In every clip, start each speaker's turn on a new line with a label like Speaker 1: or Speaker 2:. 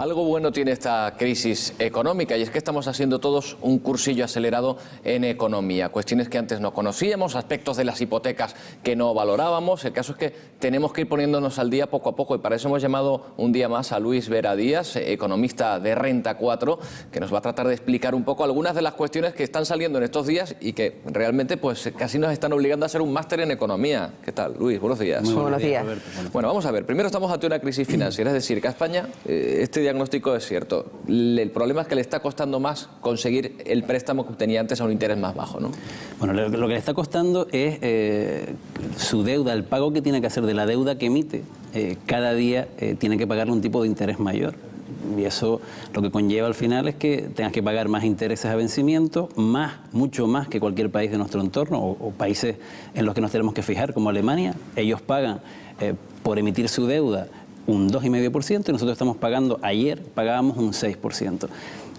Speaker 1: Algo bueno tiene esta crisis económica y es que estamos haciendo todos un cursillo acelerado en economía. Cuestiones que antes no conocíamos, aspectos de las hipotecas que no valorábamos. El caso es que tenemos que ir poniéndonos al día poco a poco y para eso hemos llamado un día más a Luis Vera Díaz, economista de Renta 4, que nos va a tratar de explicar un poco algunas de las cuestiones que están saliendo en estos días y que realmente pues casi nos están obligando a hacer un máster en economía. ¿Qué tal, Luis? Buenos días.
Speaker 2: Muy buenos días.
Speaker 3: Roberto.
Speaker 1: Bueno, vamos a ver. Primero estamos ante una crisis financiera, es decir, que a España este diagnóstico es cierto. El problema es que le está costando más conseguir el préstamo que obtenía antes a un interés más bajo, ¿no?
Speaker 3: Bueno, lo que le está costando es su deuda, el pago que tiene que hacer de la deuda que emite. Cada día tiene que pagarle un tipo de interés mayor. Y eso lo que conlleva al final es que tengas que pagar más intereses a vencimiento, mucho más que cualquier país de nuestro entorno o países en los que nos tenemos que fijar, como Alemania. Ellos pagan por emitir su deuda un 2,5% y nosotros estamos pagando, ayer pagábamos un 6%.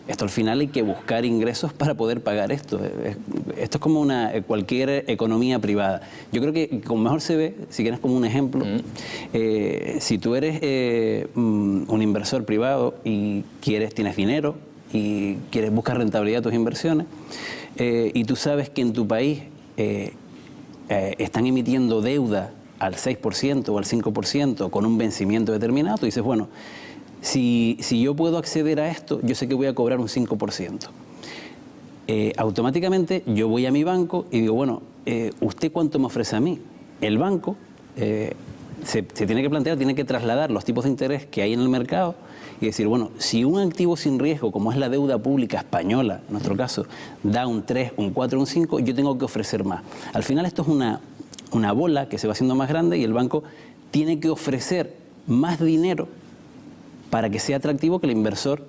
Speaker 3: Esto al final hay que buscar ingresos para poder pagar esto. Esto es como cualquier economía privada. Yo creo que como mejor se ve, si quieres como un ejemplo, si tú eres un inversor privado y tienes dinero y quieres buscar rentabilidad de tus inversiones y tú sabes que en tu país están emitiendo deuda al 6% o al 5% con un vencimiento determinado, tú dices, bueno, si yo puedo acceder a esto, yo sé que voy a cobrar un 5%. Automáticamente yo voy a mi banco y digo, bueno, ¿usted cuánto me ofrece a mí? El banco se tiene que plantear, tiene que trasladar los tipos de interés que hay en el mercado y decir, bueno, si un activo sin riesgo, como es la deuda pública española, en nuestro caso, da un 3, un 4, un 5, yo tengo que ofrecer más. Al final esto es una bola que se va haciendo más grande y el banco tiene que ofrecer más dinero para que sea atractivo que el inversor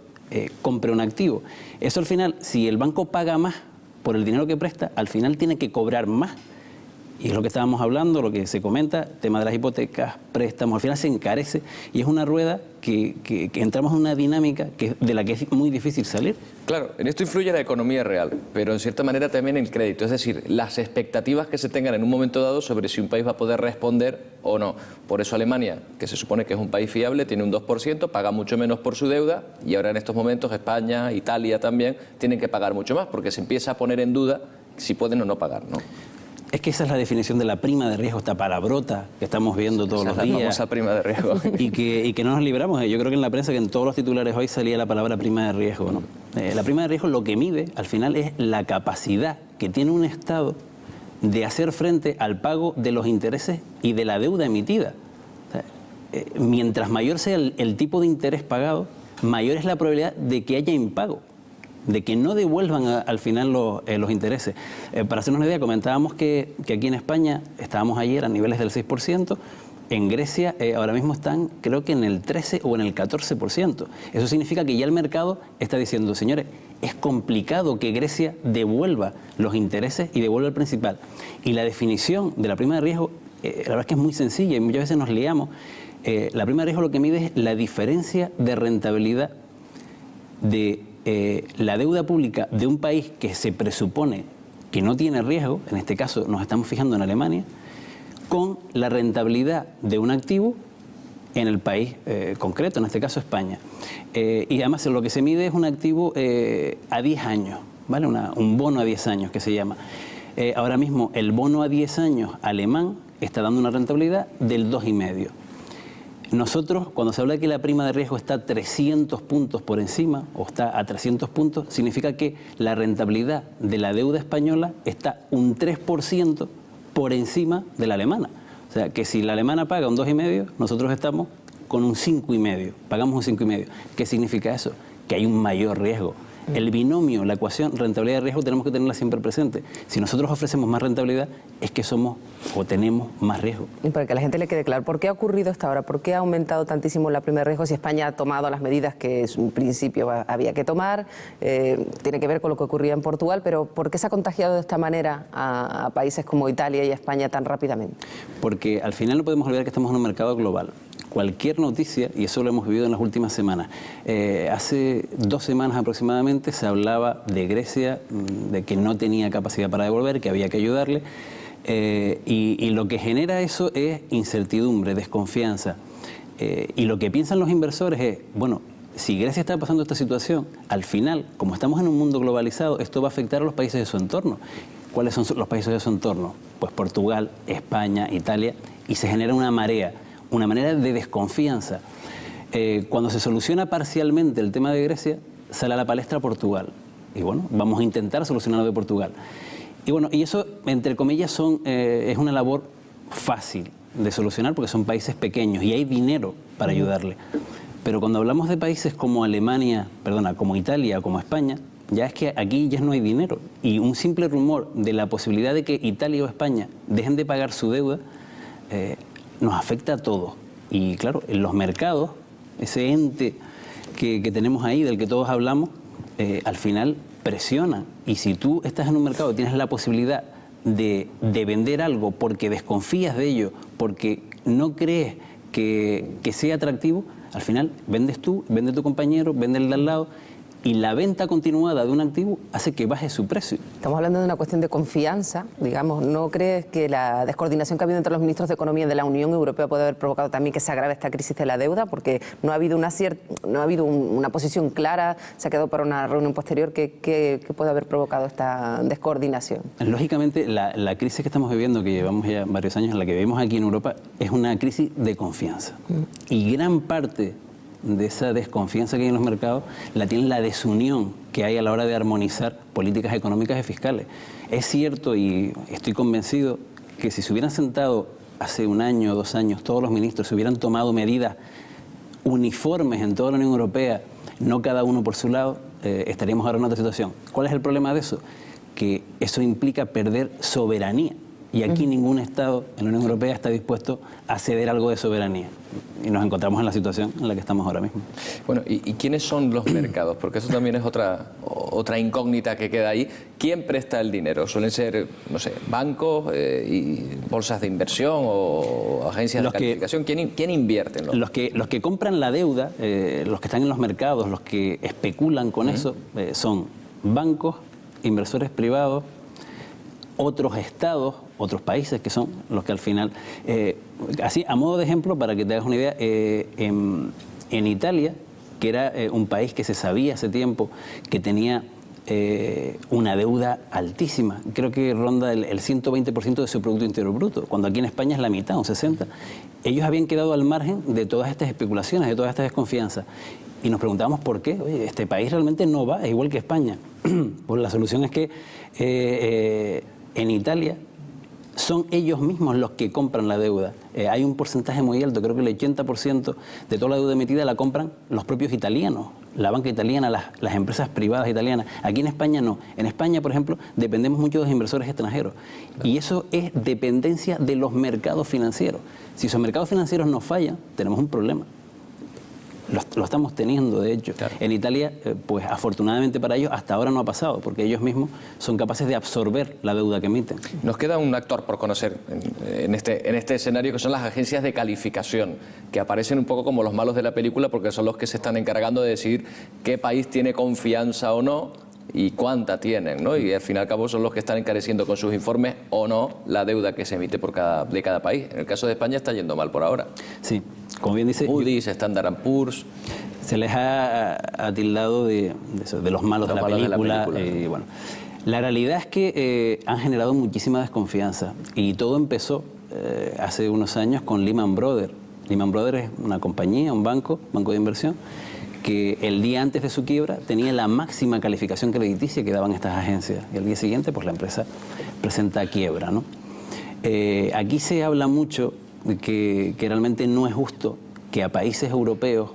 Speaker 3: compre un activo. Eso al final, si el banco paga más por el dinero que presta, al final tiene que cobrar más. Y es lo que estábamos hablando, lo que se comenta, tema de las hipotecas, préstamos, al final se encarece y es una rueda que entramos en una dinámica de la que es muy difícil salir.
Speaker 1: Claro, en esto influye la economía real, pero en cierta manera también el crédito, es decir, las expectativas que se tengan en un momento dado sobre si un país va a poder responder o no. Por eso Alemania, que se supone que es un país fiable, tiene un 2%, paga mucho menos por su deuda y ahora en estos momentos España, Italia también tienen que pagar mucho más porque se empieza a poner en duda si pueden o no pagar, ¿no?
Speaker 3: Es que esa es la definición de la prima de riesgo, esta palabrota que estamos viendo todos los días.
Speaker 1: La famosa prima de riesgo.
Speaker 3: Y que no nos libramos. Yo creo que en la prensa, que en todos los titulares hoy salía la palabra prima de riesgo, ¿no? La prima de riesgo lo que mide, al final, es la capacidad que tiene un Estado de hacer frente al pago de los intereses y de la deuda emitida. O sea, mientras mayor sea el tipo de interés pagado, mayor es la probabilidad de que haya impago, de que no devuelvan al final los intereses. Para hacernos una idea, comentábamos que aquí en España estábamos ayer a niveles del 6%, en Grecia ahora mismo están creo que en el 13 o en el 14%. Eso significa que ya el mercado está diciendo, señores, es complicado que Grecia devuelva los intereses y devuelva el principal. Y la definición de la prima de riesgo, la verdad es que es muy sencilla y muchas veces nos liamos. La prima de riesgo lo que mide es la diferencia de rentabilidad de la deuda pública de un país que se presupone que no tiene riesgo, en este caso nos estamos fijando en Alemania, con la rentabilidad de un activo en el país concreto, en este caso España. Y además lo que se mide es un activo a 10 años, ¿vale? Un bono a 10 años que se llama. Ahora mismo el bono a 10 años alemán está dando una rentabilidad del 2,5%. Nosotros, cuando se habla de que la prima de riesgo está 300 puntos por encima, o está a 300 puntos, significa que la rentabilidad de la deuda española está un 3% por encima de la alemana. O sea, que si la alemana paga un 2,5%, nosotros estamos con un 5,5%, pagamos un 5,5%. ¿Qué significa eso? Que hay un mayor riesgo. El binomio, la ecuación rentabilidad y riesgo tenemos que tenerla siempre presente. Si nosotros ofrecemos más rentabilidad, es que somos o tenemos más riesgo.
Speaker 2: Y para que a la gente le quede claro, ¿por qué ha ocurrido hasta ahora? ¿Por qué ha aumentado tantísimo la prima de riesgo si España ha tomado las medidas que en un principio había que tomar? Tiene que ver con lo que ocurría en Portugal, pero ¿por qué se ha contagiado de esta manera a países como Italia y España tan rápidamente?
Speaker 3: Porque al final no podemos olvidar que estamos en un mercado global. Cualquier noticia, y eso lo hemos vivido en las últimas semanas, hace 2 semanas aproximadamente se hablaba de Grecia, de que no tenía capacidad para devolver, que había que ayudarle, y lo que genera eso es incertidumbre, desconfianza, y lo que piensan los inversores es, bueno, si Grecia está pasando esta situación, al final, como estamos en un mundo globalizado, esto va a afectar a los países de su entorno. ¿Cuáles son los países de su entorno? Pues Portugal, España, Italia, y se genera una marea, una manera de desconfianza. Cuando se soluciona parcialmente el tema de Grecia, sale a la palestra Portugal. Y bueno, vamos a intentar solucionarlo de Portugal. Y bueno, y eso, entre comillas, es una labor fácil de solucionar porque son países pequeños y hay dinero para ayudarle. Pero cuando hablamos de países como como Italia, como España, ya es que aquí ya no hay dinero. Y un simple rumor de la posibilidad de que Italia o España dejen de pagar su deuda nos afecta a todos. Y claro, en los mercados, ese ente que tenemos ahí, del que todos hablamos, al final presiona. Y si tú estás en un mercado y tienes la posibilidad de vender algo porque desconfías de ello, porque no crees que sea atractivo, al final vendes tú, vende tu compañero, vende el de al lado, y la venta continuada de un activo hace que baje su precio.
Speaker 2: Estamos hablando de una cuestión de confianza, digamos. ¿No crees que la descoordinación que ha habido entre los ministros de Economía de la Unión Europea puede haber provocado también que se agrave esta crisis de la deuda? Porque no ha habido una posición clara, se ha quedado para una reunión posterior. ¿Qué puede haber provocado esta descoordinación?
Speaker 3: Lógicamente, la crisis que estamos viviendo, que llevamos ya varios años, la que vivimos aquí en Europa, es una crisis de confianza. Y gran parte de esa desconfianza que hay en los mercados la tiene la desunión que hay a la hora de armonizar políticas económicas y fiscales. Es cierto, y estoy convencido, que si se hubieran sentado hace un año o 2 años todos los ministros, se hubieran tomado medidas uniformes en toda la Unión Europea, no cada uno por su lado, estaríamos ahora en otra situación. ¿Cuál es el problema de eso? Que eso implica perder soberanía. Y aquí ningún Estado en la Unión Europea está dispuesto a ceder algo de soberanía. Y nos encontramos en la situación en la que estamos ahora mismo.
Speaker 1: Bueno, ¿y quiénes son los mercados? Porque eso también es otra incógnita que queda ahí. ¿Quién presta el dinero? ¿Suelen ser, no sé, bancos y bolsas de inversión o agencias de calificación? ¿Quién invierte?
Speaker 3: Los que compran la deuda, los que están en los mercados, los que especulan con eso, son bancos, inversores privados, otros estados, otros países que son los que al final, así a modo de ejemplo, para que te hagas una idea, en Italia, que era un país que se sabía hace tiempo que tenía una deuda altísima, creo que ronda el 120% de su Producto Interior Bruto, cuando aquí en España es la mitad, un 60%. Ellos habían quedado al margen de todas estas especulaciones, de todas estas desconfianzas. Y nos preguntábamos por qué. Oye, este país realmente no va, es igual que España. Pues la solución es que en Italia son ellos mismos los que compran la deuda. Hay un porcentaje muy alto, creo que el 80% de toda la deuda emitida la compran los propios italianos, la banca italiana, las empresas privadas italianas. Aquí en España no. En España, por ejemplo, dependemos mucho de los inversores extranjeros. Y eso es dependencia de los mercados financieros. Si esos mercados financieros nos fallan, tenemos un problema. Lo estamos teniendo, de hecho. Claro. En Italia, pues afortunadamente para ellos, hasta ahora no ha pasado, porque ellos mismos son capaces de absorber la deuda que emiten.
Speaker 1: Nos queda un actor por conocer en este escenario, que son las agencias de calificación, que aparecen un poco como los malos de la película, porque son los que se están encargando de decidir qué país tiene confianza o no y cuánta tienen, ¿no? Y al fin y al cabo son los que están encareciendo con sus informes o no la deuda que se emite de cada país. En el caso de España está yendo mal por ahora.
Speaker 3: Sí, como bien dice...
Speaker 1: Moody's, Standard & Poor's...
Speaker 3: Se les ha tildado de los malos de la película. Y bueno, la realidad es que han generado muchísima desconfianza. Y todo empezó hace unos años con Lehman Brothers. Lehman Brothers es una compañía, un banco de inversión, que el día antes de su quiebra tenía la máxima calificación crediticia que daban estas agencias. Y al día siguiente, pues la empresa presenta quiebra, ¿no? Aquí se habla mucho de que realmente no es justo que a países europeos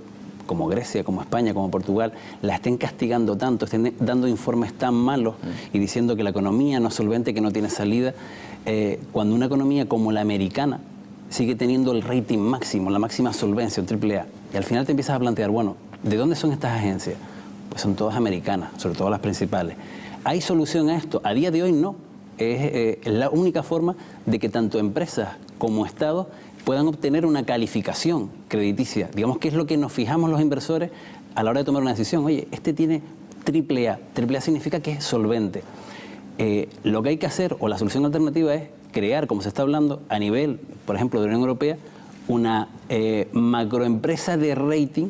Speaker 3: como Grecia, como España, como Portugal, la estén castigando tanto, estén dando informes tan malos y diciendo que la economía no es solvente, que no tiene salida, cuando una economía como la americana sigue teniendo el rating máximo, la máxima solvencia, el AAA. Y al final te empiezas a plantear, bueno, ¿de dónde son estas agencias? Pues son todas americanas, sobre todo las principales. ¿Hay solución a esto? A día de hoy no. Es la única forma de que tanto empresas como estados puedan obtener una calificación crediticia. Digamos que es lo que nos fijamos los inversores a la hora de tomar una decisión. Oye, este tiene AAA. AAA significa que es solvente. Lo que hay que hacer, o la solución alternativa, es crear, como se está hablando, a nivel, por ejemplo, de la Unión Europea, una macroempresa de rating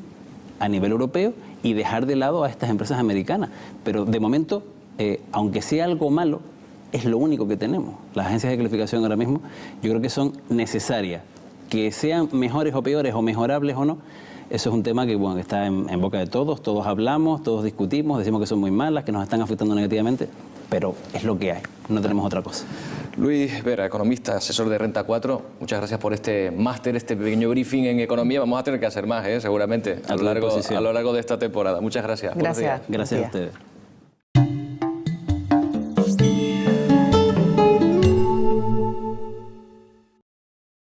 Speaker 3: a nivel europeo y dejar de lado a estas empresas americanas. Pero de momento, aunque sea algo malo, es lo único que tenemos. Las agencias de calificación ahora mismo yo creo que son necesarias. Que sean mejores o peores o mejorables o no, eso es un tema que, bueno, que está en boca de todos. Todos hablamos, todos discutimos, decimos que son muy malas, que nos están afectando negativamente, pero es lo que hay, no tenemos otra cosa.
Speaker 1: Luis Vera, economista, asesor de Renta 4, muchas gracias por este máster, este pequeño briefing en economía. Vamos a tener que hacer más, seguramente, a lo largo de esta temporada. Muchas gracias.
Speaker 2: Gracias.
Speaker 3: Gracias a ustedes.